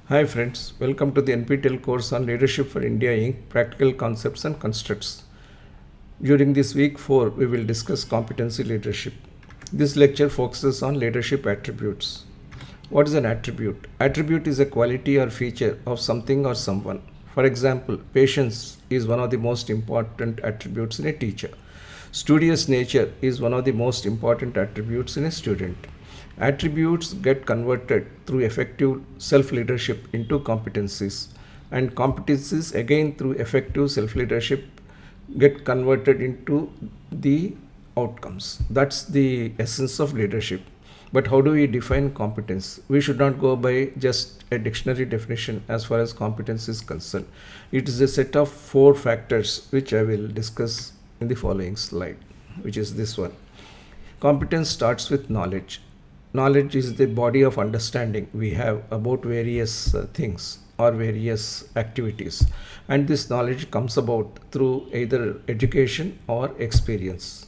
Hi friends, welcome to the NPTEL course on Leadership for India Inc. Practical Concepts and Constructs. During this week 4, we will discuss competency leadership. This lecture focuses on leadership attributes. What is an attribute? Attribute is a quality or feature of something or someone. For example, patience is one of the most important attributes in a teacher. Studious nature is one of the most important attributes in a student. Attributes get converted through effective self leadership into competencies, and competencies again through effective self leadership get converted into the outcomes. That's the essence of leadership. But how do we define competence? We should not go by just a dictionary definition as far as competence is concerned. It is a set of four factors which I will discuss in the following slide, which is this one. Competence starts with knowledge. Knowledge is the body of understanding we have about various things or various activities, and this knowledge comes about through either education or experience,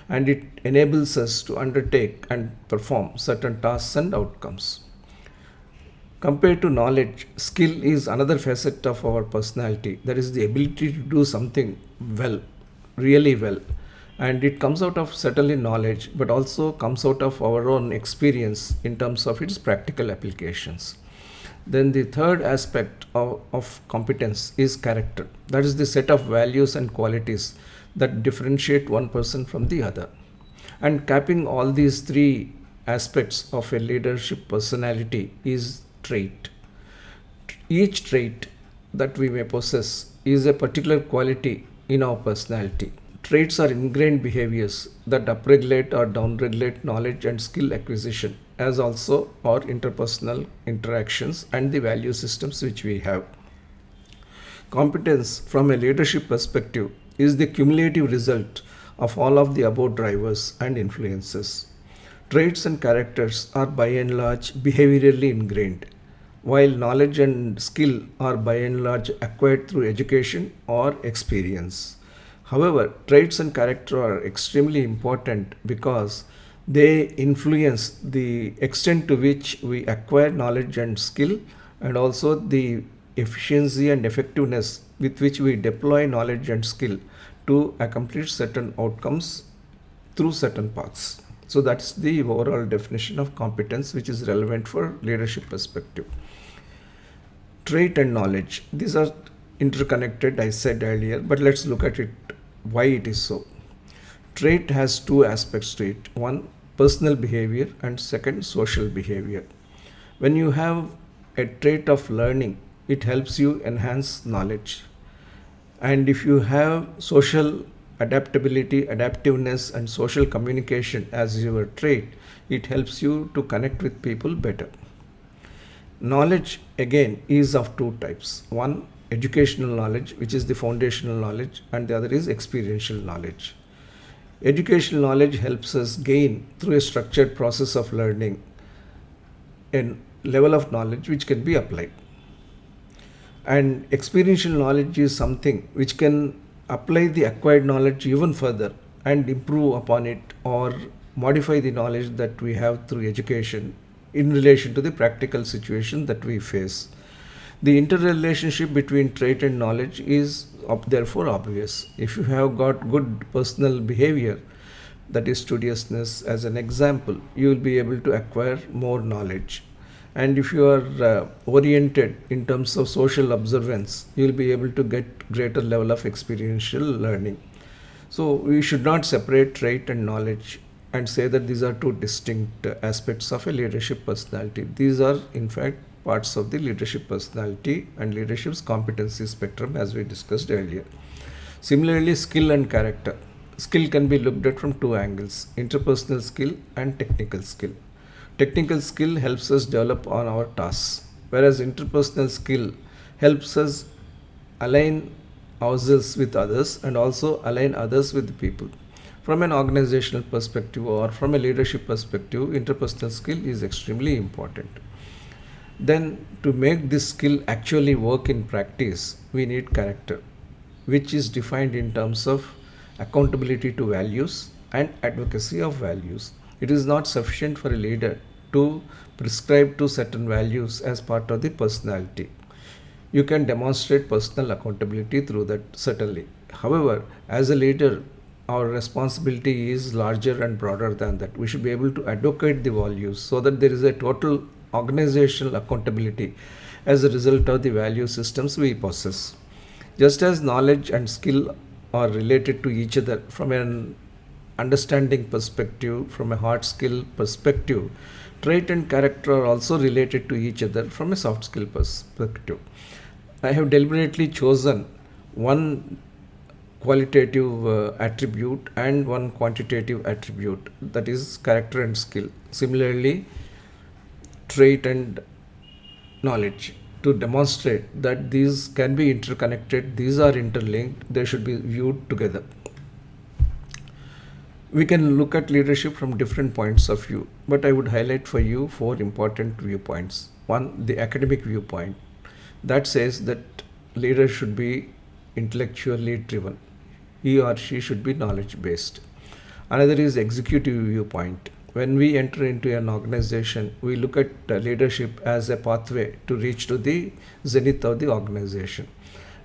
and it enables us to undertake and perform certain tasks and outcomes. Compared to knowledge, skill is another facet of our personality, that is the ability to do something well, really well, and it comes out of certainly knowledge but also comes out of our own experience in terms of its practical applications. Then the third aspect of competence is character, that is the set of values and qualities that differentiate one person from the other. And capping all these three aspects of a leadership personality is trait. Each trait that we may possess is a particular quality in our personality. Traits are ingrained behaviors that upregulate or downregulate knowledge and skill acquisition, as also our interpersonal interactions and the value systems which we have. Competence, from a leadership perspective, is the cumulative result of all of the above drivers and influences. Traits and characters are by and large behaviorally ingrained, while knowledge and skill are by and large acquired through education or experience. However, traits and character are extremely important because they influence the extent to which we acquire knowledge and skill, and also the efficiency and effectiveness with which we deploy knowledge and skill to accomplish certain outcomes through certain paths. So that's the overall definition of competence which is relevant for leadership perspective. Trait and knowledge, these are interconnected, I said earlier, but let's look at it why it is so. Trait has two aspects to it: one, personal behavior, and second, social behavior. When you have a trait of learning, it helps you enhance knowledge. And if you have social adaptability, adaptiveness, and social communication as your trait, it helps you to connect with people better. Knowledge again is of two types: one, educational knowledge, which is the foundational knowledge, and the other is experiential knowledge. Educational knowledge helps us gain, through a structured process of learning, a level of knowledge which can be applied. And experiential knowledge is something which can apply the acquired knowledge even further and improve upon it or modify the knowledge that we have through education in relation to the practical situation that we face. The interrelationship between trait and knowledge is therefore obvious. If you have got good personal behavior, that is studiousness as an example, you will be able to acquire more knowledge. And if you are oriented in terms of social observance, you will be able to get greater level of experiential learning. So we should not separate trait and knowledge and say that these are two distinct aspects of a leadership personality. These are in fact parts of the leadership personality and leadership's competency spectrum, as we discussed earlier. Similarly, skill and character. Skill can be looked at from two angles: interpersonal skill and technical skill. Technical skill helps us develop on our tasks, whereas interpersonal skill helps us align ourselves with others and also align others with people. From an organizational perspective or from a leadership perspective, interpersonal skill is extremely important. Then, to make this skill actually work in practice, we need character, which is defined in terms of accountability to values and advocacy of values. It is not sufficient for a leader to prescribe to certain values as part of the personality. You can demonstrate personal accountability through that, certainly. However, as a leader, our responsibility is larger and broader than that. We should be able to advocate the values so that there is a total organizational accountability as a result of the value systems we possess. Just as knowledge and skill are related to each other from an understanding perspective, from a hard skill perspective, trait and character are also related to each other from a soft skill perspective. I have deliberately chosen one qualitative attribute and one quantitative attribute, that is character and skill. Similarly, trait and knowledge, to demonstrate that these can be interconnected, these are interlinked, they should be viewed together. We can look at leadership from different points of view, but I would highlight for you four important viewpoints. One, the academic viewpoint, that says that leader should be intellectually driven. He or she should be knowledge based. Another is executive viewpoint. When we enter into an organization, we look at leadership as a pathway to reach to the zenith of the organization.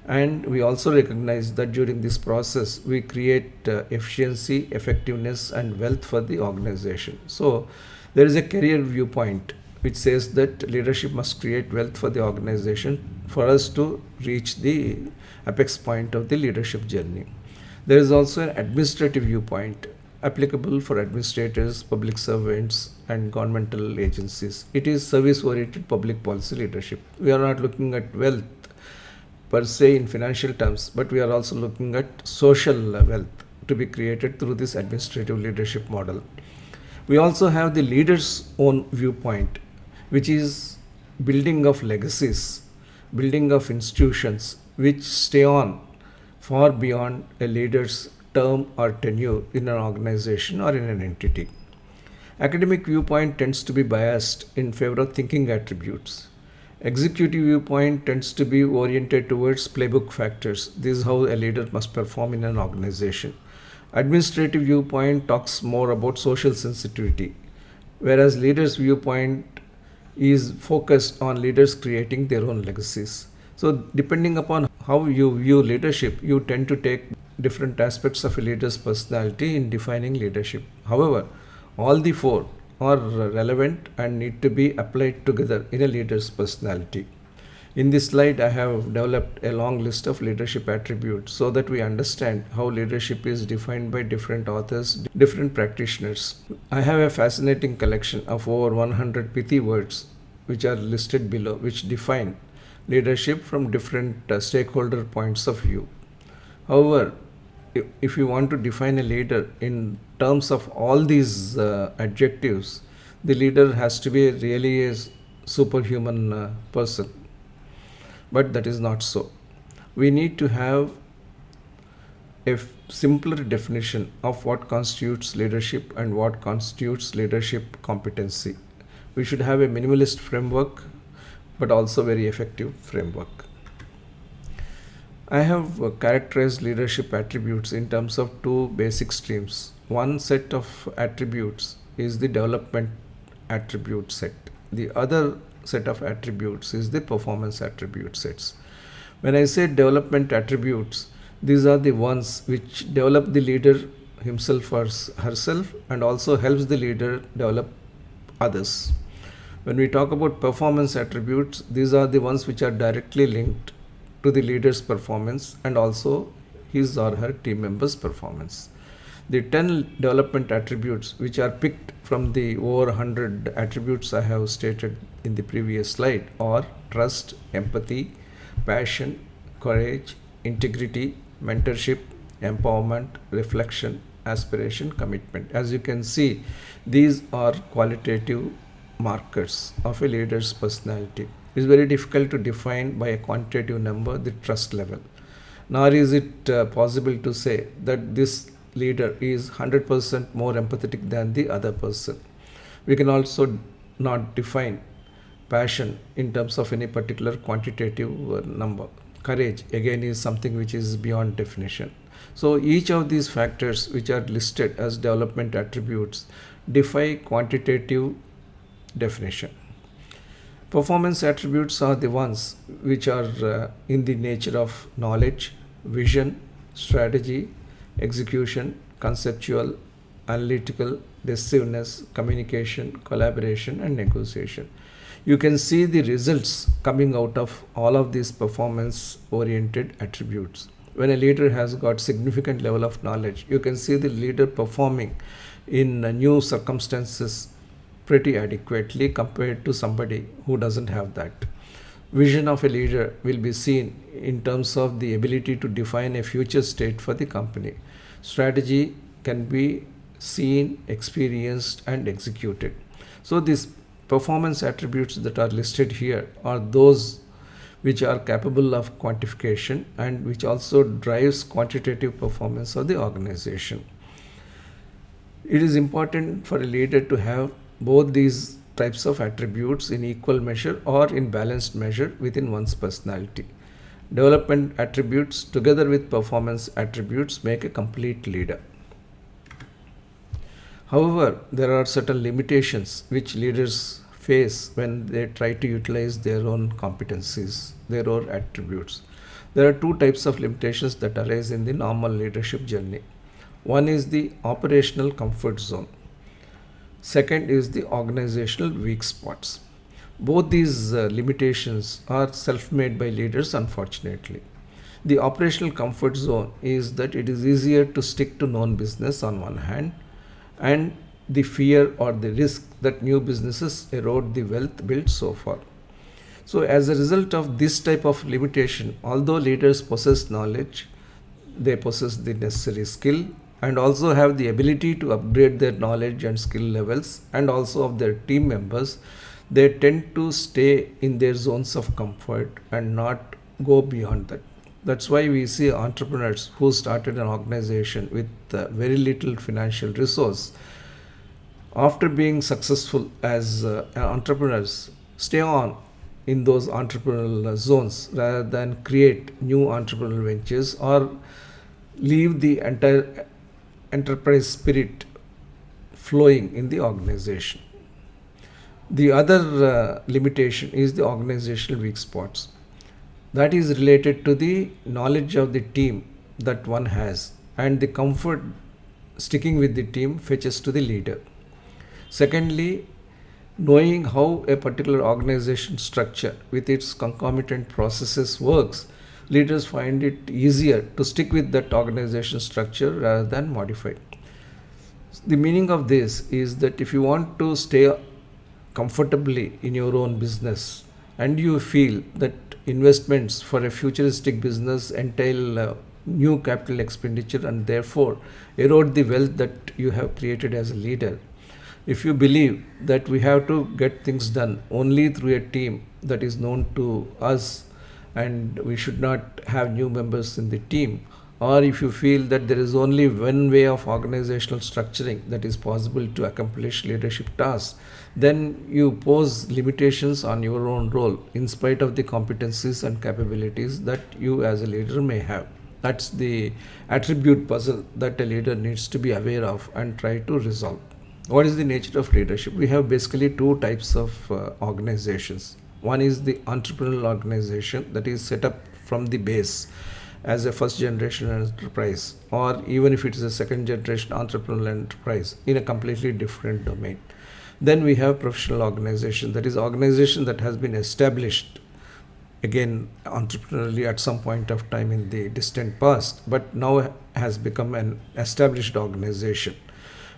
And we also recognize that during this process, we create efficiency, effectiveness, and wealth for the organization. So, there is a career viewpoint which says that leadership must create wealth for the organization for us to reach the apex point of the leadership journey. There is also an administrative viewpoint applicable for administrators, public servants, and governmental agencies. It is service oriented public policy leadership. We are not looking at wealth per se in financial terms, but we are also looking at social wealth to be created through this administrative leadership model. We also have the leader's own viewpoint, which is building of legacies, building of institutions which stay on far beyond a leader's term or tenure in an organization or in an entity. Academic viewpoint tends to be biased in favor of thinking attributes. Executive viewpoint tends to be oriented towards playbook factors. This is how a leader must perform in an organization. Administrative viewpoint talks more about social sensitivity, whereas leaders' viewpoint is focused on leaders creating their own legacies. So, depending upon how you view leadership, you tend to take different aspects of a leader's personality in defining leadership. However, all the four are relevant and need to be applied together in a leader's personality. In this slide, I have developed a long list of leadership attributes so that we understand how leadership is defined by different authors, different practitioners. I have a fascinating collection of over 100 pithy words which are listed below, which define leadership from different stakeholder points of view. However, if you want to define a leader in terms of all these adjectives, the leader has to be really a superhuman person. But that is not so. We need to have a simpler definition of what constitutes leadership and what constitutes leadership competency. We should have a minimalist framework, but also very effective framework. I have characterized leadership attributes in terms of two basic streams. One set of attributes is the development attribute set. The other set of attributes is the performance attribute sets. When I say development attributes, these are the ones which develop the leader himself or herself and also helps the leader develop others. When we talk about performance attributes, these are the ones which are directly linked to the leader's performance and also his or her team members' performance. The 10 development attributes which are picked from the over 100 attributes I have stated in the previous slide are trust, empathy, passion, courage, integrity, mentorship, empowerment, reflection, aspiration, commitment. As you can see, these are qualitative markers of a leader's personality. It is very difficult to define by a quantitative number the trust level. Nor is it possible to say that this leader is 100% more empathetic than the other person. We can also not define passion in terms of any particular quantitative number. Courage again is something which is beyond definition. So each of these factors which are listed as development attributes defy quantitative definition. Performance attributes are the ones which are in the nature of knowledge, vision, strategy, execution, conceptual, analytical, decisiveness, communication, collaboration, and negotiation. You can see the results coming out of all of these performance oriented attributes. When a leader has got significant level of knowledge, you can see the leader performing in new circumstances pretty adequately compared to somebody who doesn't have that. Vision of a leader will be seen in terms of the ability to define a future state for the company. Strategy can be seen, experienced, and executed. So these performance attributes that are listed here are those which are capable of quantification and which also drives quantitative performance of the organization. It is important for a leader to have both these types of attributes in equal measure or in balanced measure within one's personality. Development attributes together with performance attributes make a complete leader. However, there are certain limitations which leaders face when they try to utilize their own competencies, their own attributes. There are two types of limitations that arise in the normal leadership journey. One is the operational comfort zone. Second is the organizational weak spots. Both these limitations are self-made by leaders, unfortunately. The operational comfort zone is that it is easier to stick to known business on one hand, and the fear or the risk that new businesses erode the wealth built so far. So as a result of this type of limitation, although leaders possess knowledge, they possess the necessary skill and also have the ability to upgrade their knowledge and skill levels and also of their team members, they tend to stay in their zones of comfort and not go beyond that. That's why we see entrepreneurs who started an organization with very little financial resource, after being successful as entrepreneurs, stay on in those entrepreneurial zones rather than create new entrepreneurial ventures or leave the entire enterprise spirit flowing in the organization. The other limitation is the organizational weak spots. That is related to the knowledge of the team that one has and the comfort sticking with the team fetches to the leader. Secondly, knowing how a particular organization structure with its concomitant processes works, leaders find it easier to stick with that organization structure rather than modify. The meaning of this is that if you want to stay comfortably in your own business and you feel that investments for a futuristic business entail new capital expenditure and therefore erode the wealth that you have created as a leader, if you believe that we have to get things done only through a team that is known to us and we should not have new members in the team, or if you feel that there is only one way of organizational structuring that is possible to accomplish leadership tasks, then you pose limitations on your own role in spite of the competencies and capabilities that you as a leader may have. That's the attribute puzzle that a leader needs to be aware of and try to resolve. What is the nature of leadership? We have basically two types of organizations. One is the entrepreneurial organization that is set up from the base as a first generation enterprise, or even if it is a second generation entrepreneurial enterprise in a completely different domain. Then we have professional organization, that is organization that has been established again entrepreneurially at some point of time in the distant past, but now has become an established organization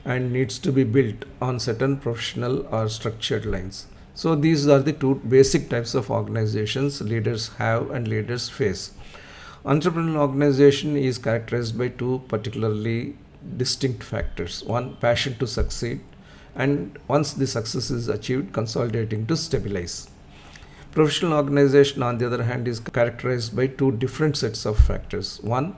and needs to be built on certain professional or structured lines. So these are the two basic types of organizations leaders have and leaders face. Entrepreneurial organization is characterized by two particularly distinct factors. One, passion to succeed, and once the success is achieved, consolidating to stabilize. Professional organization, on the other hand, is characterized by two different sets of factors. One,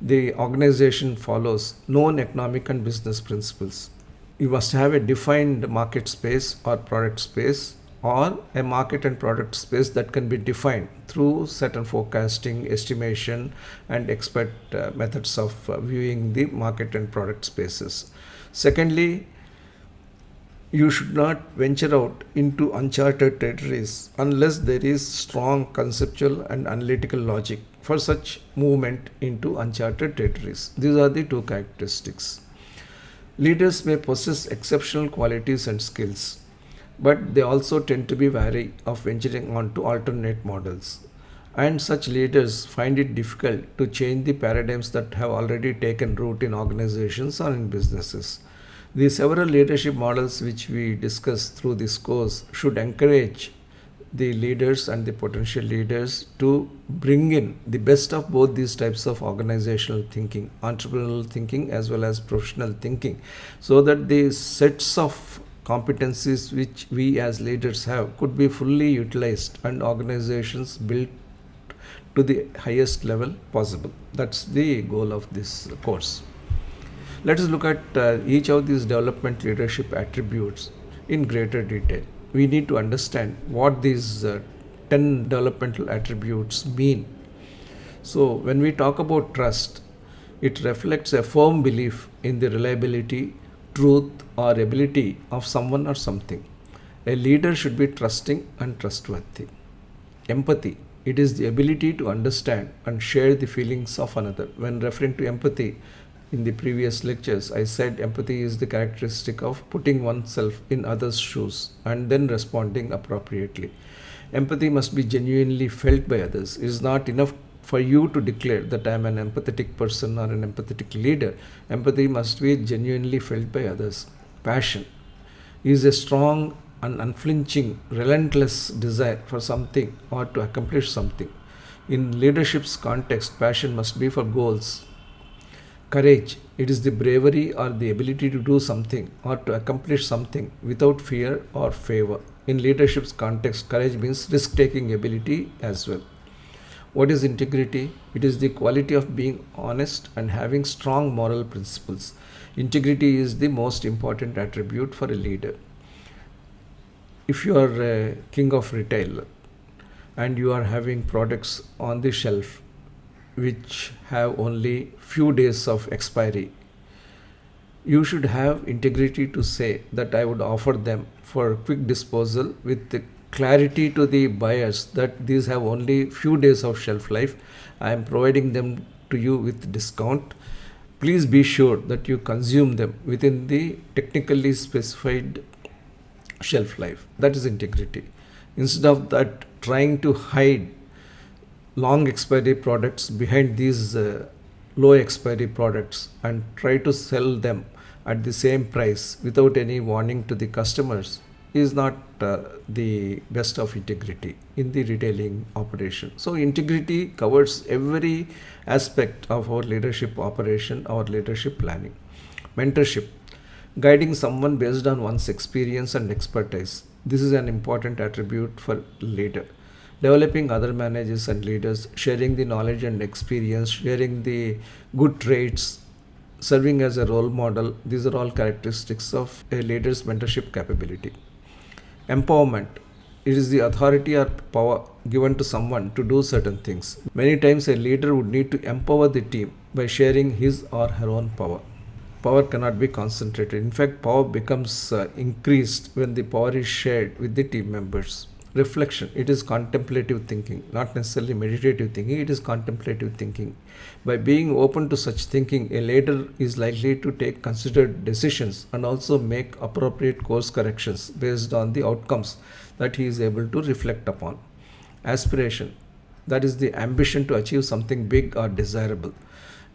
the organization follows known economic and business principles. You must have a defined market space or product space, or a market and product space that can be defined through certain forecasting, estimation, and expert methods of viewing the market and product spaces. Secondly, You should not venture out into uncharted territories unless there is strong conceptual and analytical logic for such movement into uncharted territories. These are the two characteristics. Leaders may possess exceptional qualities and skills, but they also tend to be wary of venturing onto alternate models. And such leaders find it difficult to change the paradigms that have already taken root in organizations or in businesses. The several leadership models which we discuss through this course should encourage the leaders and the potential leaders to bring in the best of both these types of organizational thinking, entrepreneurial thinking as well as professional thinking, so that the sets of competencies which we as leaders have could be fully utilized and organizations built to the highest level possible. That's the goal of this course. Let us look at each of these development leadership attributes in greater detail. We need to understand what these 10 developmental attributes mean. So, when we talk about trust, it reflects a firm belief in the reliability, truth, or ability of someone or something. A leader should be trusting and trustworthy. Empathy, it is the ability to understand and share the feelings of another. When referring to empathy, in the previous lectures, I said empathy is the characteristic of putting oneself in others' shoes and then responding appropriately. Empathy must be genuinely felt by others. It is not enough for you to declare that I am an empathetic person or an empathetic leader. Empathy must be genuinely felt by others. Passion is a strong and unflinching, relentless desire for something or to accomplish something. In leadership's context, passion must be for goals. Courage, it is the bravery or the ability to do something or to accomplish something without fear or favor. In leadership's context, courage means risk taking ability as well. What is integrity? It is the quality of being honest and having strong moral principles. Integrity is the most important attribute for a leader. If you are a king of retail and you are having products on the shelf which have only few days of expiry, you should have integrity to say that I would offer them for quick disposal with the clarity to the buyers that these have only few days of shelf life. I am providing them to you with discount. Please be sure that you consume them within the technically specified shelf life. That is integrity. Instead of that, trying to hide long expiry products behind these low expiry products and try to sell them at the same price without any warning to the customers is not the best of integrity in the retailing operation. So integrity covers every aspect of our leadership operation, our leadership planning. Mentorship, guiding someone based on one's experience and expertise. This is an important attribute for leader. Developing other managers and leaders, sharing the knowledge and experience, sharing the good traits, serving as a role model. These are all characteristics of a leader's mentorship capability. Empowerment, it is the authority or power given to someone to do certain things. Many times a leader would need to empower the team by sharing his or her own power. Power cannot be concentrated. In fact, power becomes increased when the power is shared with the team members. Reflection, it is contemplative thinking, not necessarily meditative thinking, it is contemplative thinking. By being open to such thinking, a leader is likely to take considered decisions and also make appropriate course corrections based on the outcomes that he is able to reflect upon. Aspiration, that is the ambition to achieve something big or desirable.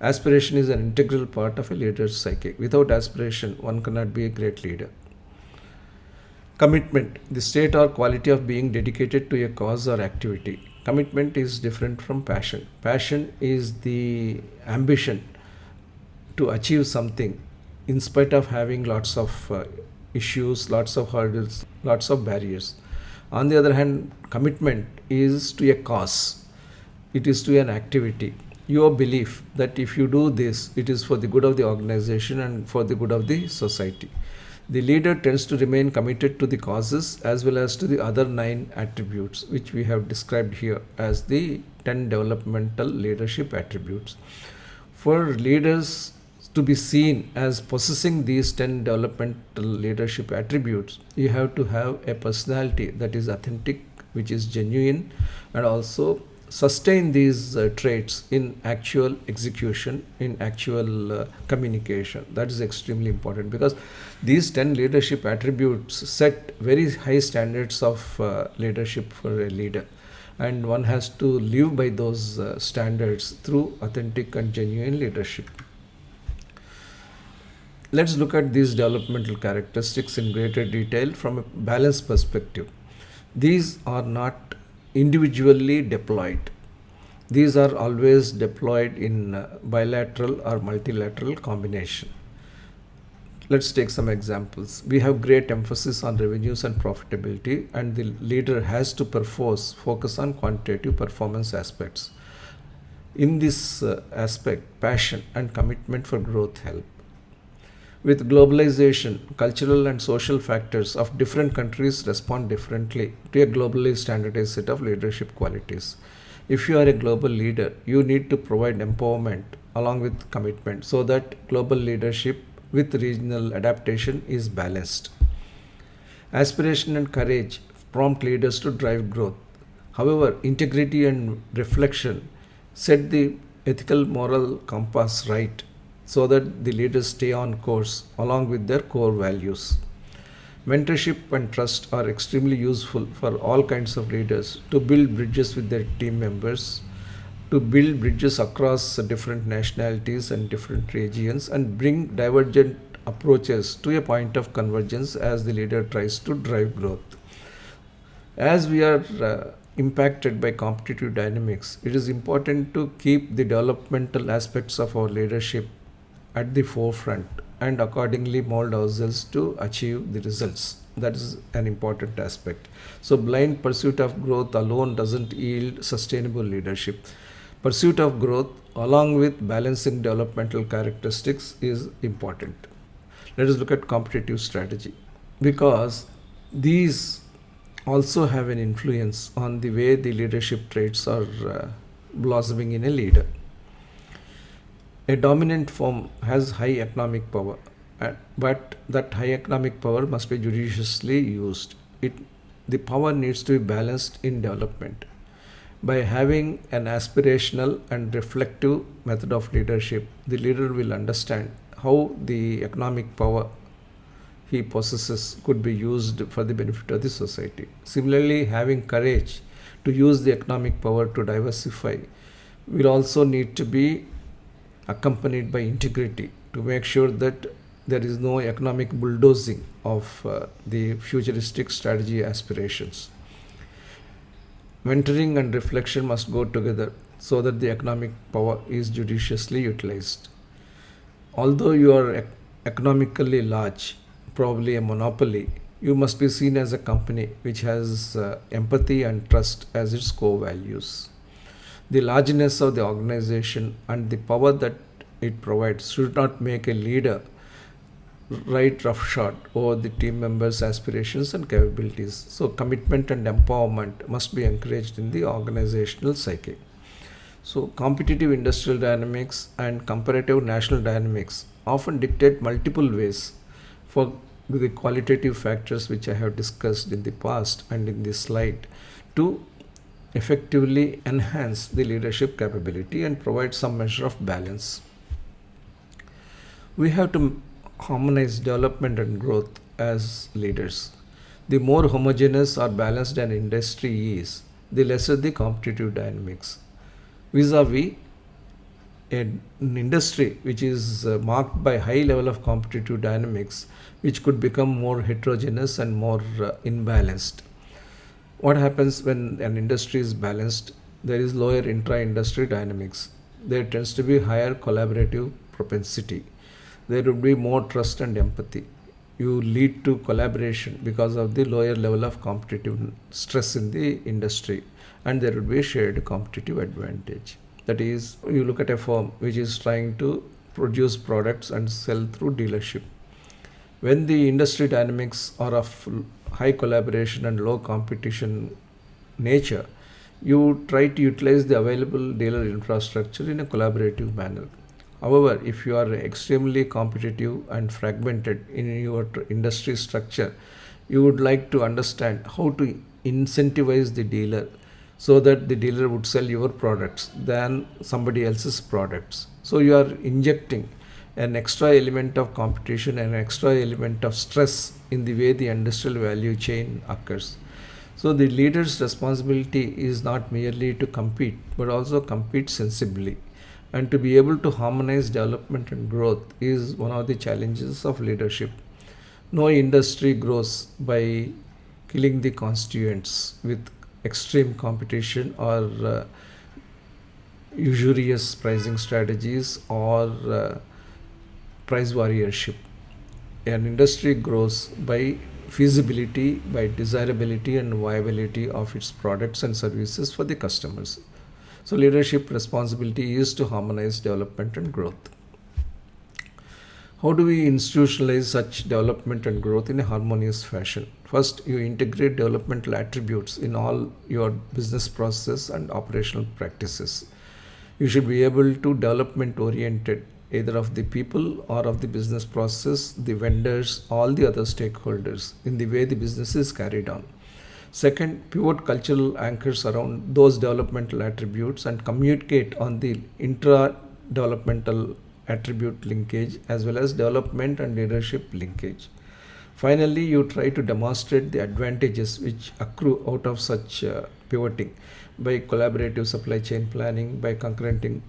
Aspiration is an integral part of a leader's psyche. Without aspiration, one cannot be a great leader. Commitment, the state or quality of being dedicated to a cause or activity. Commitment is different from passion. Passion is the ambition to achieve something in spite of having lots of issues, lots of hurdles, lots of barriers. On the other hand, commitment is to a cause, it is to an activity. Your belief that if you do this, it is for the good of the organization and for the good of the society. The leader tends to remain committed to the causes as well as to the other 9 attributes which we have described here as the 10 developmental leadership attributes. For leaders To be seen as possessing these 10 developmental leadership attributes, you have to have a personality that is authentic, which is genuine, and also sustain these traits in actual execution, in actual communication. That is extremely important, because these 10 leadership attributes set very high standards of leadership for a leader, and one has to live by those standards through authentic and genuine leadership. Let's look at these developmental characteristics in greater detail from a balanced perspective. These are not individually deployed. These are always deployed in bilateral or multilateral combination. Let's take some examples. We have great emphasis on revenues and profitability, and the leader has to perforce focus on quantitative performance aspects. In this aspect, passion and commitment for growth help. With globalization, cultural and social factors of different countries respond differently to a globally standardized set of leadership qualities. If you are a global leader, you need to provide empowerment along with commitment so that global leadership with regional adaptation is balanced. Aspiration and courage prompt leaders to drive growth. However, integrity and reflection set the ethical moral compass right so that the leaders stay on course along with their core values. Mentorship and trust are extremely useful for all kinds of leaders to build bridges with their team members, to build bridges across different nationalities and different regions, and bring divergent approaches to a point of convergence as the leader tries to drive growth. As we are impacted by competitive dynamics, it is important to keep the developmental aspects of our leadership at the forefront and accordingly mold ourselves to achieve the results. That is an important aspect. So, blind pursuit of growth alone doesn't yield sustainable leadership. Pursuit of growth along with balancing developmental characteristics is important. Let us look at competitive strategy, because these also have an influence on the way the leadership traits are blossoming in a leader. A dominant firm has high economic power, but that high economic power must be judiciously used. The power needs to be balanced in development. By having an aspirational and reflective method of leadership, the leader will understand how the economic power he possesses could be used for the benefit of the society. Similarly, having courage to use the economic power to diversify will also need to be accompanied by integrity to make sure that there is no economic bulldozing of the futuristic strategy aspirations. Mentoring and reflection must go together so that the economic power is judiciously utilized. Although you are economically large, probably a monopoly, you must be seen as a company which has empathy and trust as its core values. The largeness of the organization and the power that it provides should not make a leader ride roughshod over the team members' aspirations and capabilities. So, commitment and empowerment must be encouraged in the organizational psyche. So, competitive industrial dynamics and comparative national dynamics often dictate multiple ways for the qualitative factors which I have discussed in the past and in this slide to effectively enhance the leadership capability and provide some measure of balance. We have to harmonize development and growth as leaders. The more homogeneous or balanced an industry is, the lesser the competitive dynamics. Vis-a-vis an industry which is marked by high level of competitive dynamics, which could become more heterogeneous and more imbalanced. What happens when an industry is balanced? There is lower intra-industry dynamics. There tends to be higher collaborative propensity. There would be more trust and empathy. You lead to collaboration because of the lower level of competitive stress in the industry, and there would be a shared competitive advantage. That is, you look at a firm which is trying to produce products and sell through dealership. When the industry dynamics are of high collaboration and low competition nature, you try to utilize the available dealer infrastructure in a collaborative manner. However, if you are extremely competitive and fragmented in your industry structure, you would like to understand how to incentivize the dealer so that the dealer would sell your products than somebody else's products. So you are injecting an extra element of competition and an extra element of stress in the way the industrial value chain occurs. So the leader's responsibility is not merely to compete but also compete sensibly. And to be able to harmonize development and growth is one of the challenges of leadership. No industry grows by killing the constituents with extreme competition or usurious pricing strategies or price warriorship. An industry grows by feasibility, by desirability and viability of its products and services for the customers. So, leadership responsibility is to harmonize development and growth. How do we institutionalize such development and growth in a harmonious fashion? First, you integrate developmental attributes in all your business process and operational practices. You should be able to development oriented either of the people or of the business process, the vendors, all the other stakeholders in the way the business is carried on. Second, pivot cultural anchors around those developmental attributes and communicate on the intra developmental attribute linkage as well as development and leadership linkage. Finally, you try to demonstrate the advantages which accrue out of such pivoting by collaborative supply chain planning, by concurrenting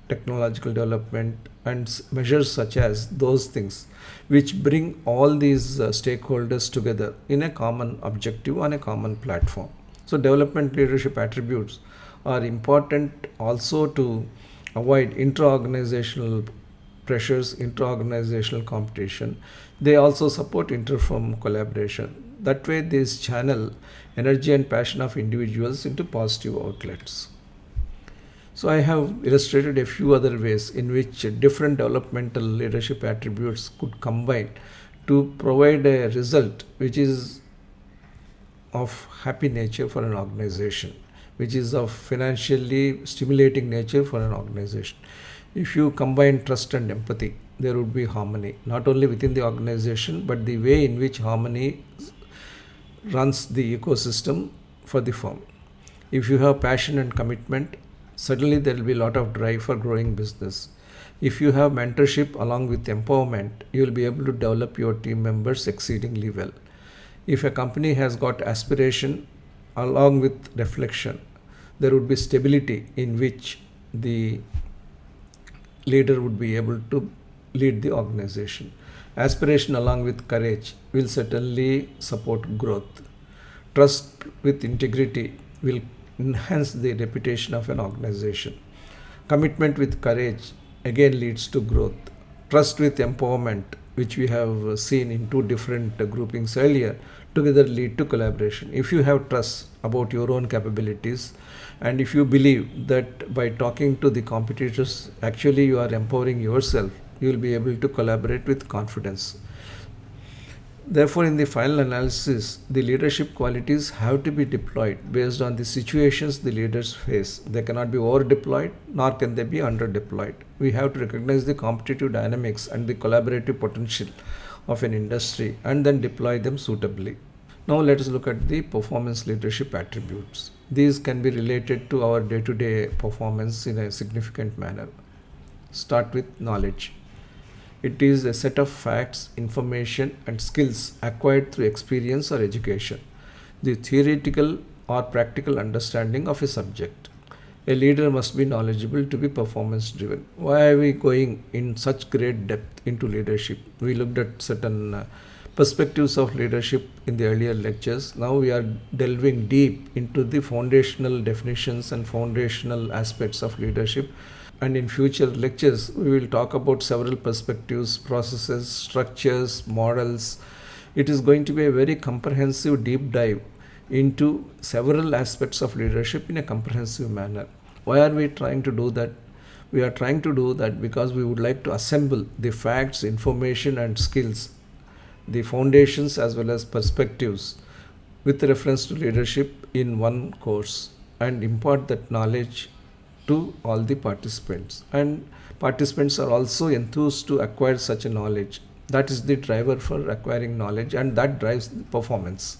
technological development, and measures such as those things which bring all these stakeholders together in a common objective on a common platform. So, development leadership attributes are important also to avoid intra-organizational pressures, intra-organizational competition. They also support inter-firm collaboration. That way, these channel energy and passion of individuals into positive outlets. So, I have illustrated a few other ways in which different developmental leadership attributes could combine to provide a result which is of happy nature for an organization, which is of financially stimulating nature for an organization. If you combine trust and empathy, there would be harmony, not only within the organization, but the way in which harmony runs the ecosystem for the firm. If you have passion and commitment, suddenly there will be a lot of drive for growing business. If you have mentorship along with empowerment, you will be able to develop your team members exceedingly well. If a company has got aspiration along with reflection, there would be stability in which the leader would be able to lead the organization. Aspiration along with courage will certainly support growth. Trust with integrity will enhance the reputation of an organization. Commitment with courage again leads to growth. Trust with empowerment, which we have seen in two different groupings earlier, together lead to collaboration. If you have trust about your own capabilities and if you believe that by talking to the competitors, actually you are empowering yourself, you will be able to collaborate with confidence. Therefore, in the final analysis, the leadership qualities have to be deployed based on the situations the leaders face. They cannot be over deployed nor can they be under deployed. We have to recognize the competitive dynamics and the collaborative potential of an industry and then deploy them suitably. Now, let us look at the performance leadership attributes. These can be related to our day to day performance in a significant manner. Start with knowledge. It is a set of facts, information, and skills acquired through experience or education, the theoretical or practical understanding of a subject. A leader must be knowledgeable to be performance driven. Why are we going in such great depth into leadership? We looked at certain perspectives of leadership in the earlier lectures. Now we are delving deep into the foundational definitions and foundational aspects of leadership, and in future lectures we will talk about several perspectives, processes, structures, models. It is going to be a very comprehensive deep dive into several aspects of leadership in a comprehensive manner. Why are we trying to do that? We are trying to do that because we would like to assemble the facts, information and skills, the foundations as well as perspectives with reference to leadership in one course and impart that knowledge to all the participants, and participants are also enthused to acquire such a knowledge. That is the driver for acquiring knowledge, and that drives the performance.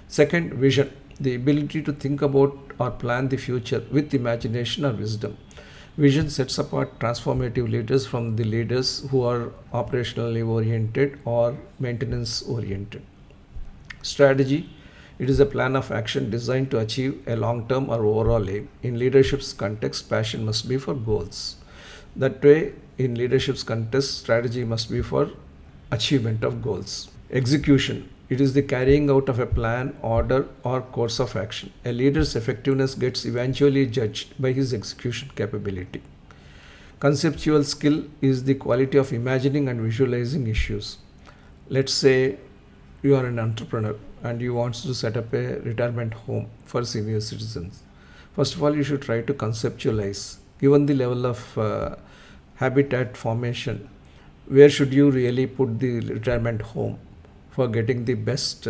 Second, vision, the ability to think about or plan the future with imagination or wisdom. Vision sets apart transformative leaders from the leaders who are operationally oriented or maintenance oriented. Strategy, it is a plan of action designed to achieve a long term or overall aim. In leadership's context, passion must be for goals. That way, in leadership's context, strategy must be for achievement of goals. Execution, it is the carrying out of a plan, order, or course of action. A leader's effectiveness gets eventually judged by his execution capability. Conceptual skill is the quality of imagining and visualizing issues. Let's say you are an entrepreneur and you want to set up a retirement home for senior citizens. First of all, you should try to conceptualize, given the level of habitat formation, where should you really put the retirement home for getting the best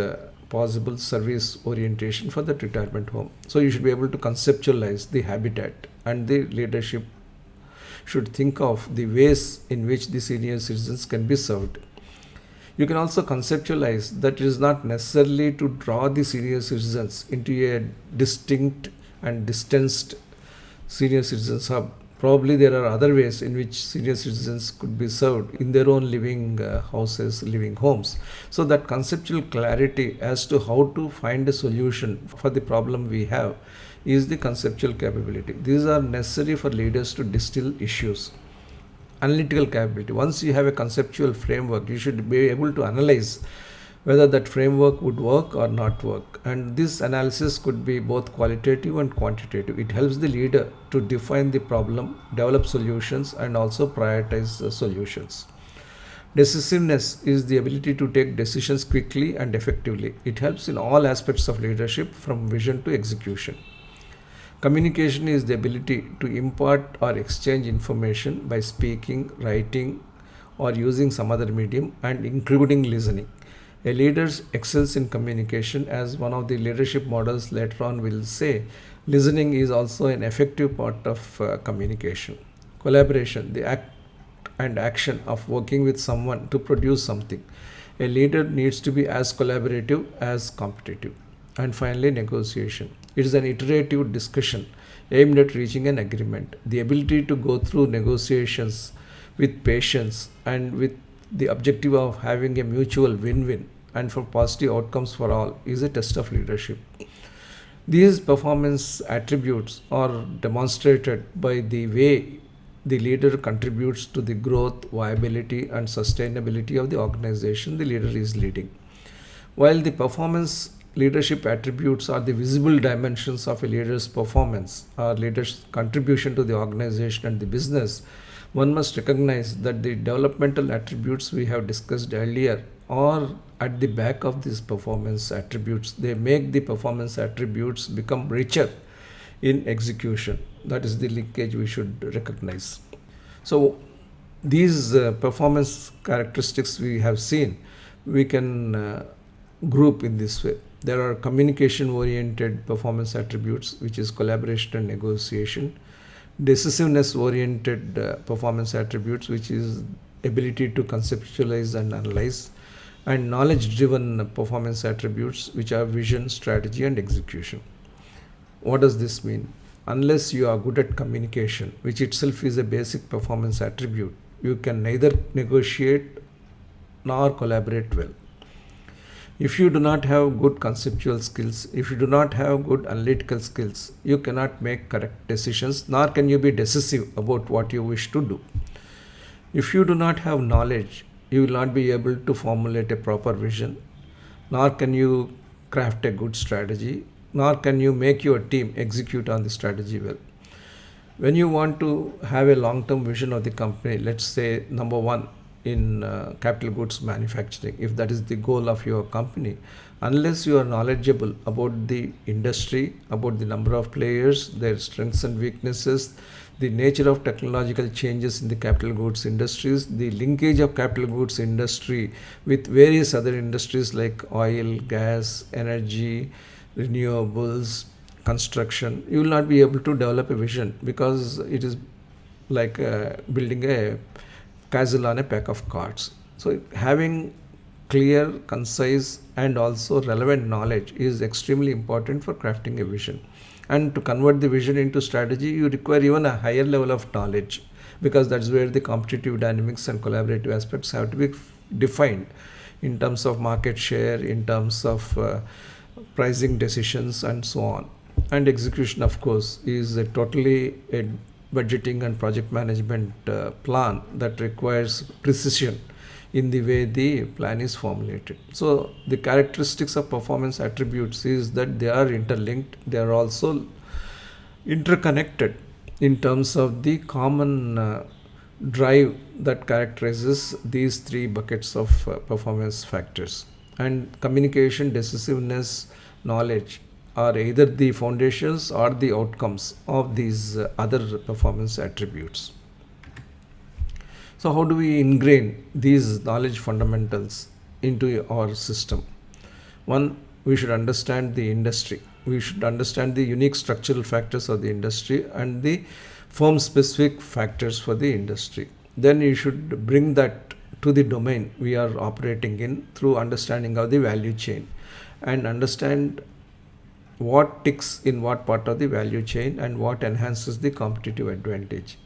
possible service orientation for that retirement home. So you should be able to conceptualize the habitat, and the leadership should think of the ways in which the senior citizens can be served. You can also conceptualize that it is not necessarily to draw the senior citizens into a distinct and distanced senior citizens hub. Probably there are other ways in which senior citizens could be served in their own living houses, living homes. So that conceptual clarity as to how to find a solution for the problem we have is the conceptual capability. These are necessary for leaders to distill issues. Analytical capability. Once you have a conceptual framework, you should be able to analyze whether that framework would work or not work. And this analysis could be both qualitative and quantitative. It helps the leader to define the problem, develop solutions, and also prioritize the solutions. Decisiveness is the ability to take decisions quickly and effectively. It helps in all aspects of leadership, from vision to execution. Communication is the ability to impart or exchange information by speaking, writing, or using some other medium, and including listening. A leader excels in communication, as one of the leadership models later on will say. Listening is also an effective part of communication. Collaboration, the act and action of working with someone to produce something. A leader needs to be as collaborative as competitive. And finally, negotiation. It is an iterative discussion aimed at reaching an agreement. The ability to go through negotiations with patience and with the objective of having a mutual win-win and for positive outcomes for all is a test of leadership. These performance attributes are demonstrated by the way the leader contributes to the growth, viability, and sustainability of the organization the leader is leading. While the performance leadership attributes are the visible dimensions of a leader's performance or leader's contribution to the organization and the business, one must recognize that the developmental attributes we have discussed earlier are at the back of these performance attributes. They make the performance attributes become richer in execution. That is the linkage we should recognize. So these performance characteristics we have seen, we can group in this way. There are communication oriented performance attributes, which is collaboration and negotiation. Decisiveness oriented performance attributes, which is ability to conceptualize and analyze. And knowledge driven performance attributes, which are vision, strategy, and execution. What does this mean? Unless you are good at communication, which itself is a basic performance attribute, you can neither negotiate nor collaborate well. If you do not have good conceptual skills, if you do not have good analytical skills, you cannot make correct decisions, nor can you be decisive about what you wish to do. If you do not have knowledge, you will not be able to formulate a proper vision, nor can you craft a good strategy, nor can you make your team execute on the strategy well. When you want to have a long-term vision of the company, let's say number one in capital goods manufacturing, if that is the goal of your company, unless you are knowledgeable about the industry, about the number of players, their strengths and weaknesses, the nature of technological changes in the capital goods industries, the linkage of capital goods industry with various other industries like oil, gas, energy, renewables, construction, you will not be able to develop a vision, because it is like building a castle on a pack of cards. So having clear, concise, and also relevant knowledge is extremely important for crafting a vision. And to convert the vision into strategy, you require even a higher level of knowledge, because that's where the competitive dynamics and collaborative aspects have to be defined in terms of market share, in terms of pricing decisions, and so on. And execution, of course, is a totally a budgeting and project management plan that requires precision in the way the plan is formulated. So the characteristics of performance attributes is that they are interlinked, they are also interconnected in terms of the common drive that characterizes these three buckets of performance factors. And communication, decisiveness, knowledge are either the foundations or the outcomes of these other performance attributes. So, how do we ingrain these knowledge fundamentals into our system? One, we should understand the industry. We should understand the unique structural factors of the industry and the firm specific factors for the industry. Then you should bring that to the domain we are operating in through understanding of the value chain, and understand what ticks in what part of the value chain and what enhances the competitive advantage.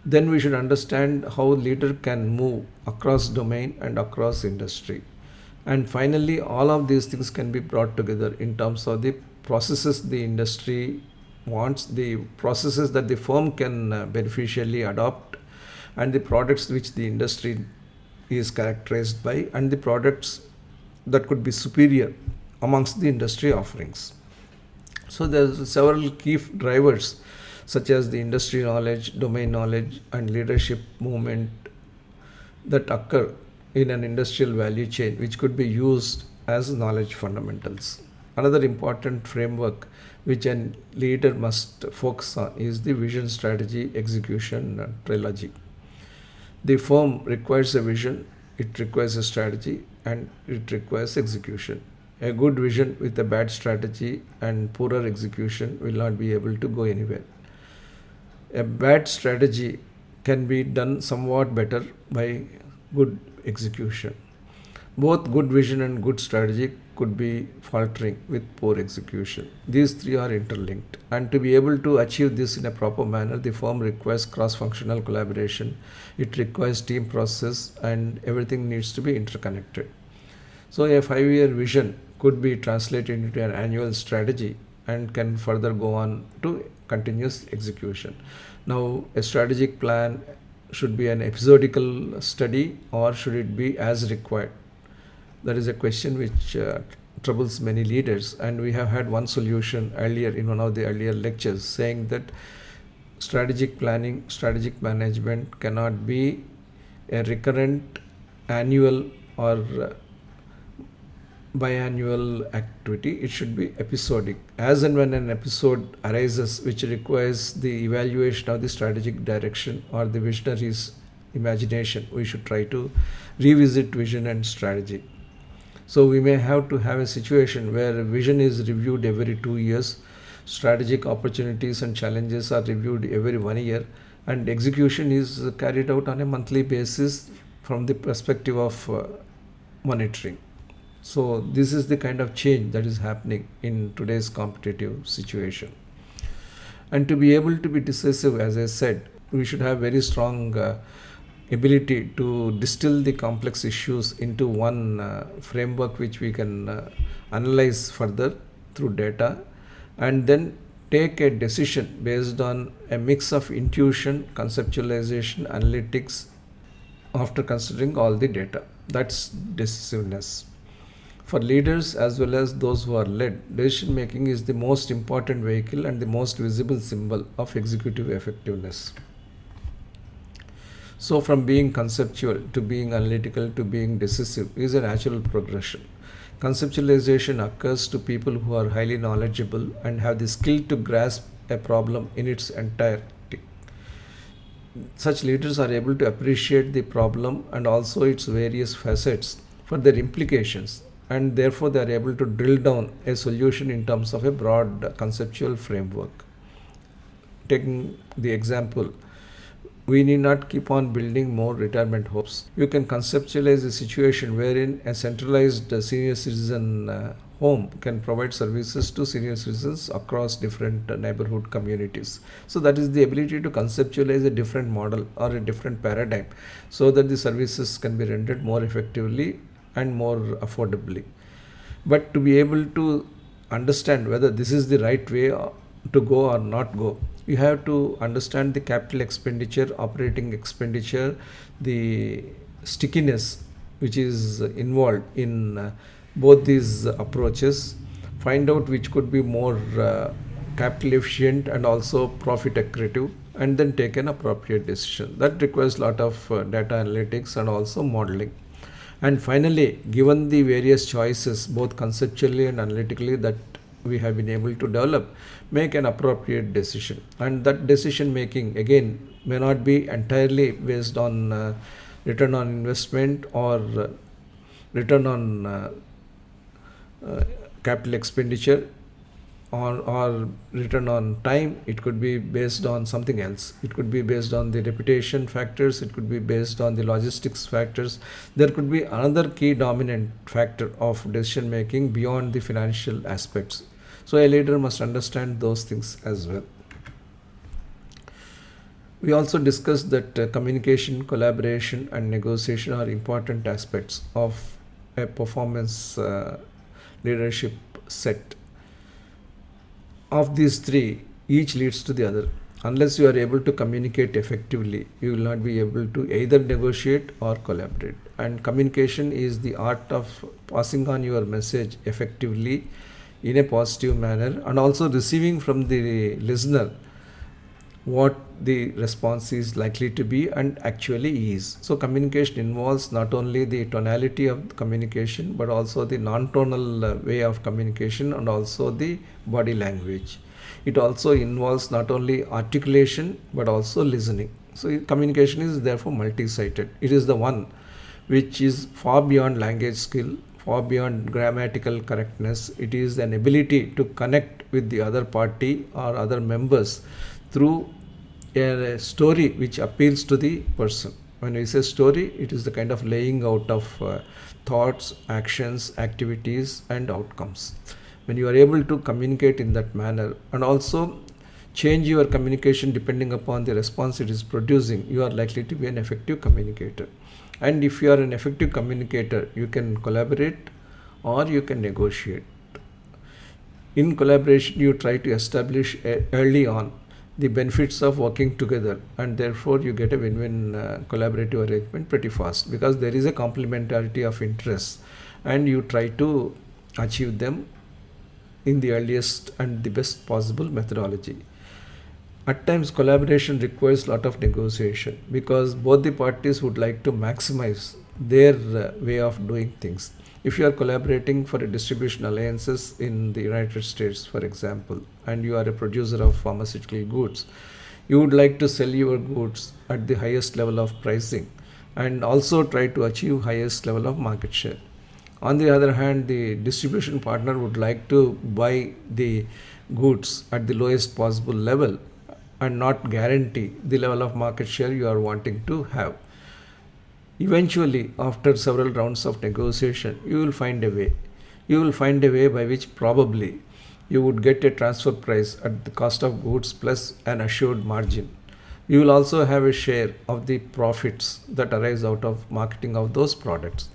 Then we should understand how leader can move across domain and across industry. And finally, all of these things can be brought together in terms of the processes the industry wants, the processes that the firm can beneficially adopt, and the products which the industry is characterized by, and the products that could be superior amongst the industry offerings. So there's several key drivers such as the industry knowledge, domain knowledge, and leadership movement that occur in an industrial value chain, which could be used as knowledge fundamentals. Another important framework which a leader must focus on is the vision, strategy, execution trilogy. The firm requires a vision, it requires a strategy, and it requires execution. A good vision with a bad strategy and poorer execution will not be able to go anywhere. A bad strategy can be done somewhat better by good execution. Both good vision and good strategy could be faltering with poor execution. These three are interlinked, and to be able to achieve this in a proper manner, the firm requires cross-functional collaboration, it requires team process, and everything needs to be interconnected. So a 5-year vision could be translated into an annual strategy and can further go on to continuous execution. Now, a strategic plan should be an episodical study, or should it be as required? That is a question which troubles many leaders, and we have had one solution earlier in one of the earlier lectures, saying that strategic planning, strategic management cannot be a recurrent annual or biannual activity. It should be episodic. As and when an episode arises which requires the evaluation of the strategic direction or the visionary's imagination, we should try to revisit vision and strategy. So we may have to have a situation where vision is reviewed every 2 years, strategic opportunities and challenges are reviewed every 1 year, and execution is carried out on a monthly basis from the perspective of monitoring. So this is the kind of change that is happening in today's competitive situation. And to be able to be decisive, as I said, we should have very strong ability to distill the complex issues into one framework which we can analyze further through data, and then take a decision based on a mix of intuition, conceptualization, analytics after considering all the data. That's decisiveness. For leaders as well as those who are led, decision making is the most important vehicle and the most visible symbol of executive effectiveness. So from being conceptual to being analytical to being decisive is a natural progression. Conceptualization occurs to people who are highly knowledgeable and have the skill to grasp a problem in its entirety. Such leaders are able to appreciate the problem and also its various facets for their implications, and therefore they are able to drill down a solution in terms of a broad conceptual framework. Taking the example, we need not keep on building more retirement homes. You can conceptualize a situation wherein a centralized senior citizen home can provide services to senior citizens across different neighborhood communities. So that is the ability to conceptualize a different model or a different paradigm so that the services can be rendered more effectively and more affordably. But to be able to understand whether this is the right way to go or not go, you have to understand the capital expenditure, operating expenditure, the stickiness which is involved in both these approaches, find out which could be more capital efficient and also profit accretive, and then take an appropriate decision. That requires a lot of data analytics and also modeling. And finally, given the various choices, both conceptually and analytically, that we have been able to develop, make an appropriate decision. And that decision making, again, may not be entirely based on return on investment or return on capital expenditure or return on time. It could be based on something else. It could be based on the reputation factors. It could be based on the logistics factors. There could be another key dominant factor of decision making beyond the financial aspects. So a leader must understand those things as well. We also discussed that communication, collaboration, and negotiation are important aspects of a performance leadership set. Of these three, each leads to the other. Unless you are able to communicate effectively, you will not be able to either negotiate or collaborate. And communication is the art of passing on your message effectively in a positive manner, and also receiving from the listener what the response is likely to be and actually is. So communication involves not only the tonality of communication, but also the non-tonal way of communication and also the body language. It also involves not only articulation but also listening. So communication is therefore multi-sided. It is the one which is far beyond language skill, far beyond grammatical correctness. It is an ability to connect with the other party or other members through a story which appeals to the person. When we say story, it is the kind of laying out of thoughts, actions, activities, and outcomes. When you are able to communicate in that manner and also change your communication depending upon the response it is producing, you are likely to be an effective communicator. And if you are an effective communicator, you can collaborate or you can negotiate. In collaboration, you try to establish early on the benefits of working together, and therefore you get a win-win collaborative arrangement pretty fast, because there is a complementarity of interests and you try to achieve them in the earliest and the best possible methodology. At times, collaboration requires a lot of negotiation because both the parties would like to maximize their way of doing things. If you are collaborating for a distribution alliances in the United States, for example, and you are a producer of pharmaceutical goods, you would like to sell your goods at the highest level of pricing and also try to achieve highest level of market share. On the other hand, the distribution partner would like to buy the goods at the lowest possible level and not guarantee the level of market share you are wanting to have. Eventually, after several rounds of negotiation, you will find a way. You will find a way by which probably you would get a transfer price at the cost of goods plus an assured margin. You will also have a share of the profits that arise out of marketing of those products.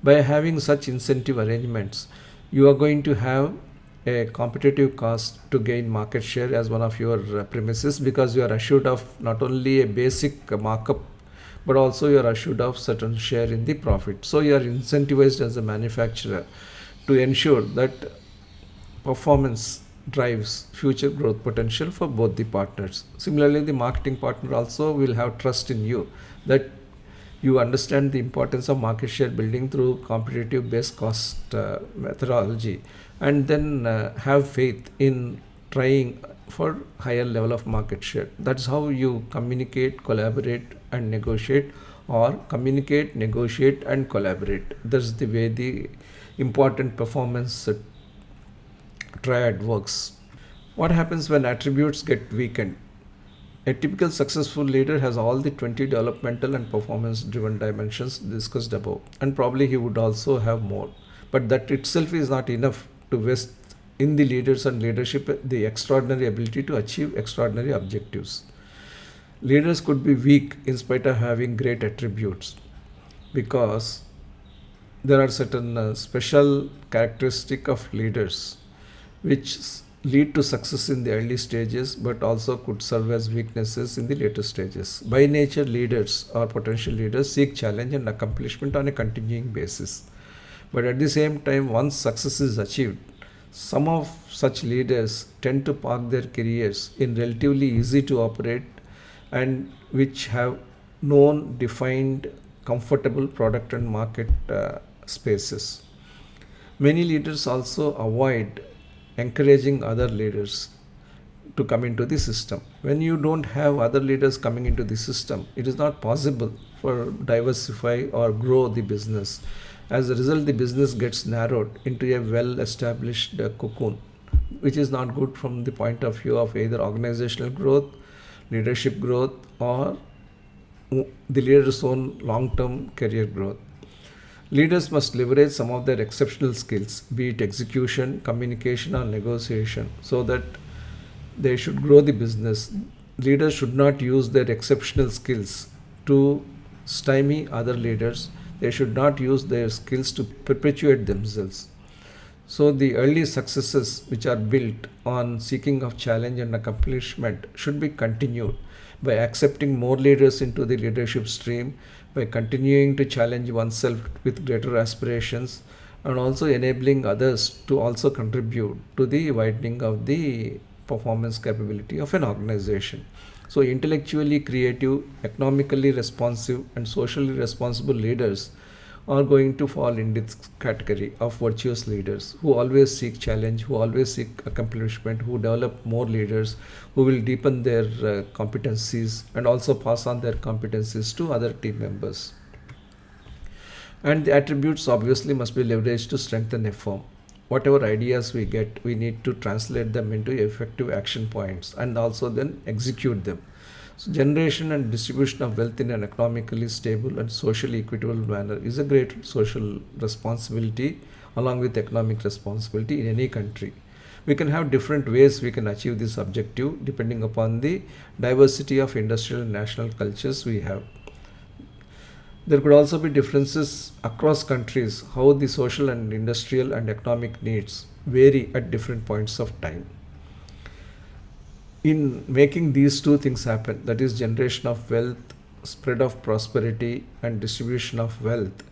By having such incentive arrangements, you are going to have a competitive cost to gain market share as one of your premises, because you are assured of not only a basic markup but also you are assured of certain share in the profit. So you are incentivized as a manufacturer to ensure that performance drives future growth potential for both the partners. Similarly, the marketing partner also will have trust in you, that you understand the importance of market share building through competitive base cost methodology, and then have faith in trying for higher level of market share. That's how you communicate, collaborate, and negotiate or communicate, negotiate, and collaborate. That's the way the important performance triad works. What happens when attributes get weakened? A typical successful leader has all the 20 developmental and performance driven dimensions discussed above, and probably he would also have more. But that itself is not enough to vest in the leaders and leadership the extraordinary ability to achieve extraordinary objectives. Leaders could be weak in spite of having great attributes because there are certain special characteristic of leaders which lead to success in the early stages but also could serve as weaknesses in the later stages. By nature, leaders or potential leaders seek challenge and accomplishment on a continuing basis. But at the same time, once success is achieved, some of such leaders tend to park their careers in relatively easy to operate and which have known, defined, comfortable product and market spaces. Many leaders also avoid encouraging other leaders to come into the system. When you don't have other leaders coming into the system, it is not possible for diversify or grow the business. As a result, the business gets narrowed into a well established cocoon, which is not good from the point of view of either organizational growth, leadership growth, or the leader's own long term career growth. Leaders must leverage some of their exceptional skills, be it execution, communication, or negotiation, so that they should grow the business. Leaders should not use their exceptional skills to stymie other leaders. They should not use their skills to perpetuate themselves. So, the early successes which are built on seeking of challenge and accomplishment should be continued by accepting more leaders into the leadership stream, by continuing to challenge oneself with greater aspirations, and also enabling others to also contribute to the widening of the performance capability of an organization. So, intellectually creative, economically responsive, and socially responsible leaders are going to fall in this category of virtuous leaders who always seek challenge, who always seek accomplishment, who develop more leaders, who will deepen their competencies and also pass on their competencies to other team members. And the attributes obviously must be leveraged to strengthen a firm. Whatever ideas we get, we need to translate them into effective action points and also then execute them. So, generation and distribution of wealth in an economically stable and socially equitable manner is a great social responsibility along with economic responsibility in any country. We can have different ways we can achieve this objective depending upon the diversity of industrial and national cultures we have. There could also be differences across countries how the social and industrial and economic needs vary at different points of time. In making these two things happen, that is generation of wealth, spread of prosperity, and distribution of wealth,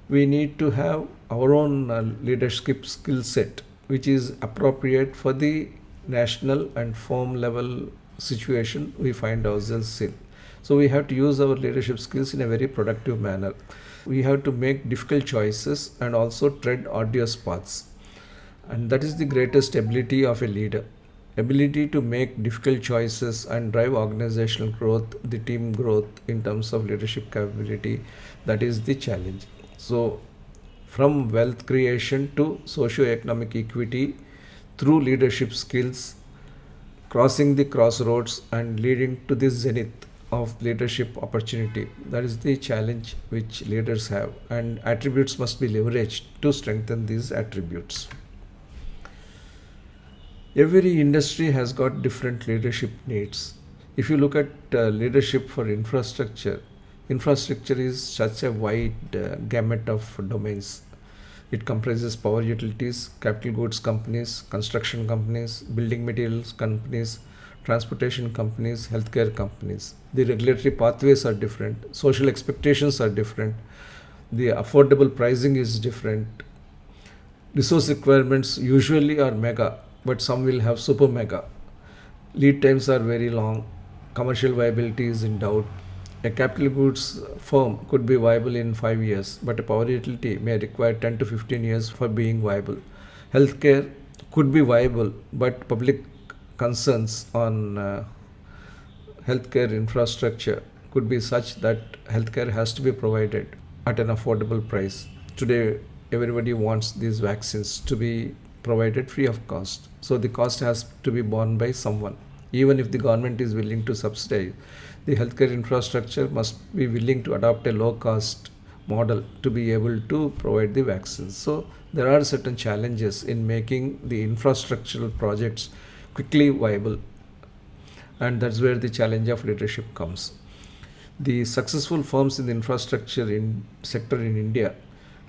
we need to have our own leadership skill set which is appropriate for the national and firm level situation we find ourselves in. So we have to use our leadership skills in a very productive manner. We have to make difficult choices and also tread arduous paths, and that is the greatest ability of a leader. Ability to make difficult choices and drive organizational growth, the team growth in terms of leadership capability, that is the challenge. So, from wealth creation to socio-economic equity through leadership skills, crossing the crossroads and leading to the zenith of leadership opportunity. That is the challenge which leaders have, and attributes must be leveraged to strengthen these attributes. Every industry has got different leadership needs. If you look at leadership for infrastructure, infrastructure is such a wide gamut of domains. It comprises power utilities, capital goods companies, construction companies, building materials companies, transportation companies, healthcare companies. The regulatory pathways are different, social expectations are different, the affordable pricing is different. Resource requirements usually are mega, but some will have super mega. Lead times are very long, commercial viability is in doubt. A capital goods firm could be viable in 5 years, but a power utility may require 10 to 15 years for being viable. Healthcare could be viable, but public concerns on healthcare infrastructure could be such that healthcare has to be provided at an affordable price. Today, everybody wants these vaccines to be provided free of cost. So the cost has to be borne by someone. Even if the government is willing to subsidize, the healthcare infrastructure must be willing to adopt a low cost model to be able to provide the vaccines. So there are certain challenges in making the infrastructural projects quickly viable, and that's where the challenge of leadership comes. The successful firms in the infrastructure sector in India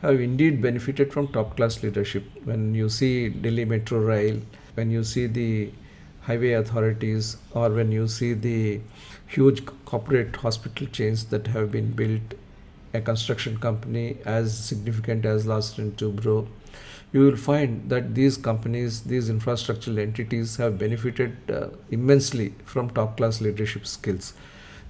have indeed benefited from top class leadership. When you see Delhi Metro Rail, when you see the highway authorities, or when you see the huge corporate hospital chains that have been built, a construction company as significant as Larsen& Toubro, you will find that these companies, these infrastructural entities have benefited immensely from top class leadership skills.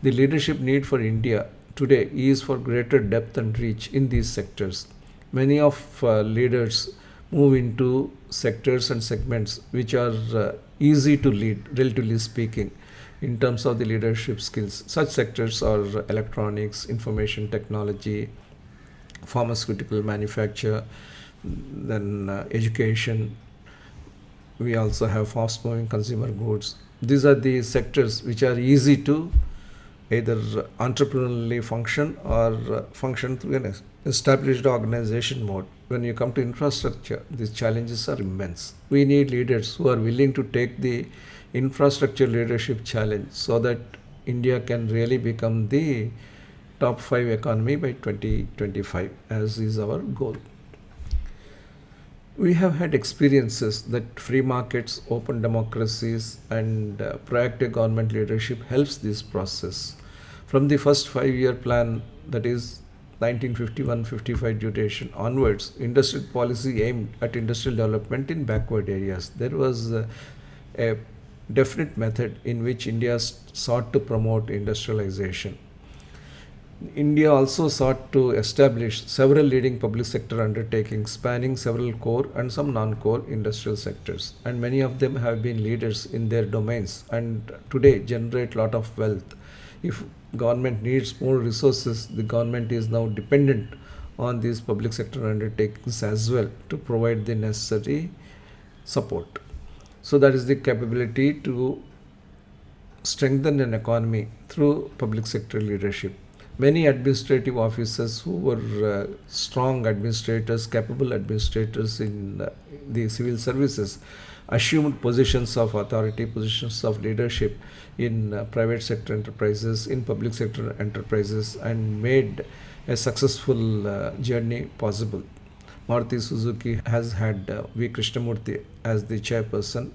The leadership need for India today is for greater depth and reach in these sectors. Many of leaders move into sectors and segments which are easy to lead, relatively speaking, in terms of the leadership skills. Such sectors are electronics, information technology, pharmaceutical manufacture, then education. We also have fast moving consumer goods. These are the sectors which are easy to either entrepreneurially function or function through an established organization mode. When you come to infrastructure, these challenges are immense. We need leaders who are willing to take the infrastructure leadership challenge so that India can really become the top 5 economy by 2025, as is our goal. We have had experiences that free markets, open democracies, and proactive government leadership helps this process. From the first 5-year plan, that is 1951-55 duration onwards, industrial policy aimed at industrial development in backward areas. There was a definite method in which India sought to promote industrialization. India also sought to establish several leading public sector undertakings spanning several core and some non-core industrial sectors, and many of them have been leaders in their domains and today generate a lot of wealth. If government needs more resources, the government is now dependent on these public sector undertakings as well to provide the necessary support. So that is the capability to strengthen an economy through public sector leadership. Many administrative officers who were strong administrators, capable administrators in the civil services, assumed positions of authority, positions of leadership in private sector enterprises, in public sector enterprises, and made a successful journey possible. Maruti Suzuki has had V. Krishnamurthy as the chairperson.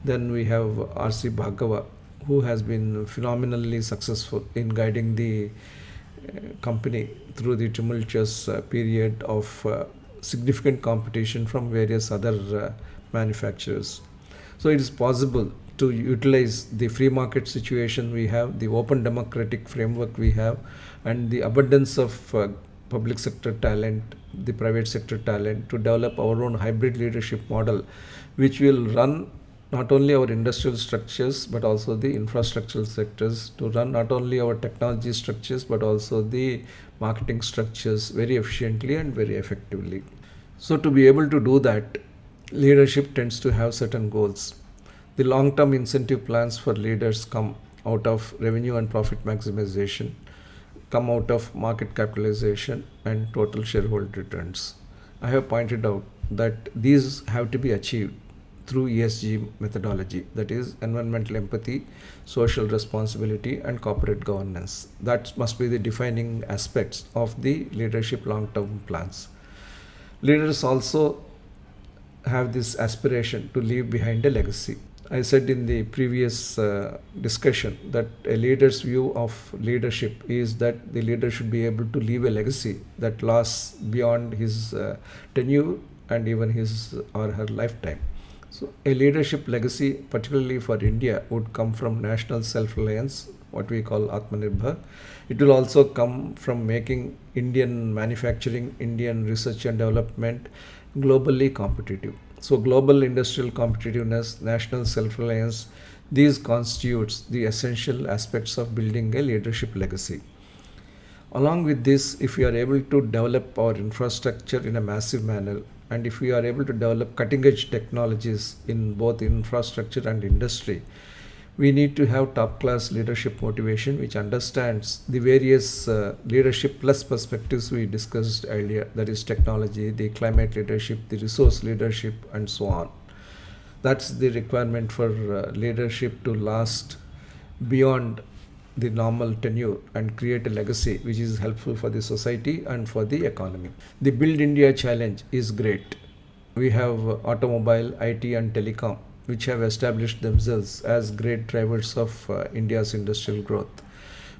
Then we have R.C. Bhargava, who has been phenomenally successful in guiding the company through the tumultuous period of significant competition from various other manufacturers. So it is possible to utilize the free market situation we have, the open democratic framework we have, and the abundance of public sector talent, the private sector talent, to develop our own hybrid leadership model, which will run not only our industrial structures but also the infrastructural sectors, to run not only our technology structures but also the marketing structures very efficiently and very effectively. So to be able to do that, leadership tends to have certain goals. The long-term incentive plans for leaders come out of revenue and profit maximization, come out of market capitalization and total shareholder returns. I have pointed out that these have to be achieved through ESG methodology, that is environmental empathy, social responsibility, and corporate governance. That must be the defining aspects of the leadership long-term plans. Leaders also have this aspiration to leave behind a legacy. I said in the previous discussion that a leader's view of leadership is that the leader should be able to leave a legacy that lasts beyond his tenure and even his or her lifetime. So a leadership legacy, particularly for India, would come from national self-reliance, what we call Atmanirbhar. It will also come from making Indian manufacturing, Indian research and development globally competitive. So global industrial competitiveness, national self-reliance, These constitutes the essential aspects of building a leadership legacy. Along with this, if we are able to develop our infrastructure in a massive manner, and if we are able to develop cutting edge technologies in both infrastructure and industry, we need to have top class leadership motivation which understands the various leadership plus perspectives we discussed earlier, that is technology, the climate leadership, the resource leadership, and so on. That's the requirement for leadership to last beyond the normal tenure and create a legacy which is helpful for the society and for the economy. The Build India challenge is great. We have automobile, IT, and telecom, which have established themselves as great drivers of India's industrial growth.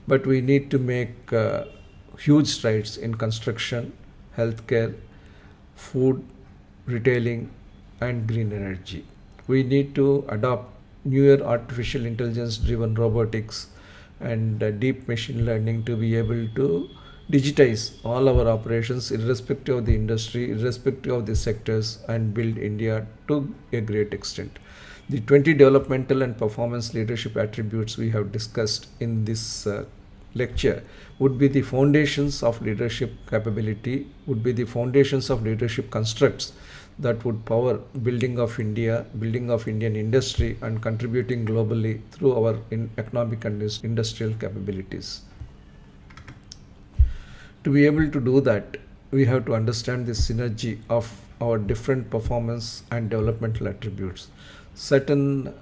But we need to make huge strides in construction, healthcare, food, retailing, and green energy. We need to adopt newer artificial intelligence driven robotics and deep machine learning to be able to digitize all our operations irrespective of the industry, irrespective of the sectors, and build India to a great extent. The 20 developmental and performance leadership attributes we have discussed in this lecture would be the foundations of leadership capability, would be the foundations of leadership constructs that would power building of India, building of Indian industry, and contributing globally through our economic and industrial capabilities. To be able to do that, we have to understand the synergy of our different performance and developmental attributes. Certain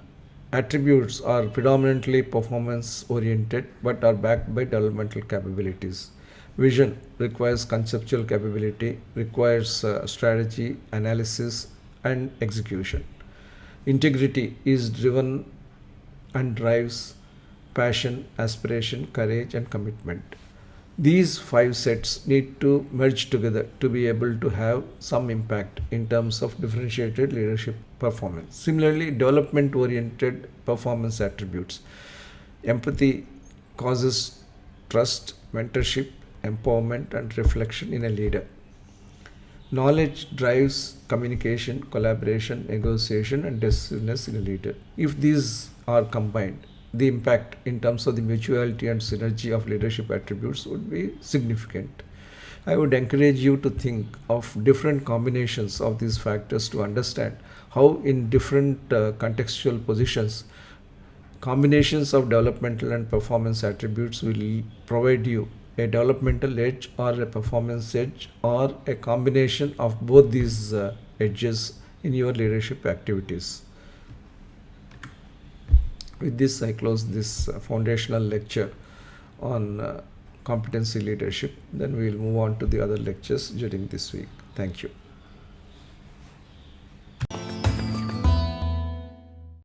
attributes are predominantly performance oriented but are backed by developmental capabilities. Vision requires conceptual capability, requires strategy, analysis, and execution. Integrity is driven and drives passion, aspiration, courage, and commitment. These five sets need to merge together to be able to have some impact in terms of differentiated leadership performance. Similarly, development oriented performance attributes. Empathy causes trust, mentorship, empowerment, and reflection in a leader. Knowledge drives communication, collaboration, negotiation, and decisiveness in a leader. If these are combined, the impact in terms of the mutuality and synergy of leadership attributes would be significant. I would encourage you to think of different combinations of these factors to understand how, in different contextual positions, combinations of developmental and performance attributes will provide you a developmental edge or a performance edge or a combination of both these edges in your leadership activities. With this, I close this foundational lecture on competency leadership. Then we will move on to the other lectures during this week. Thank you.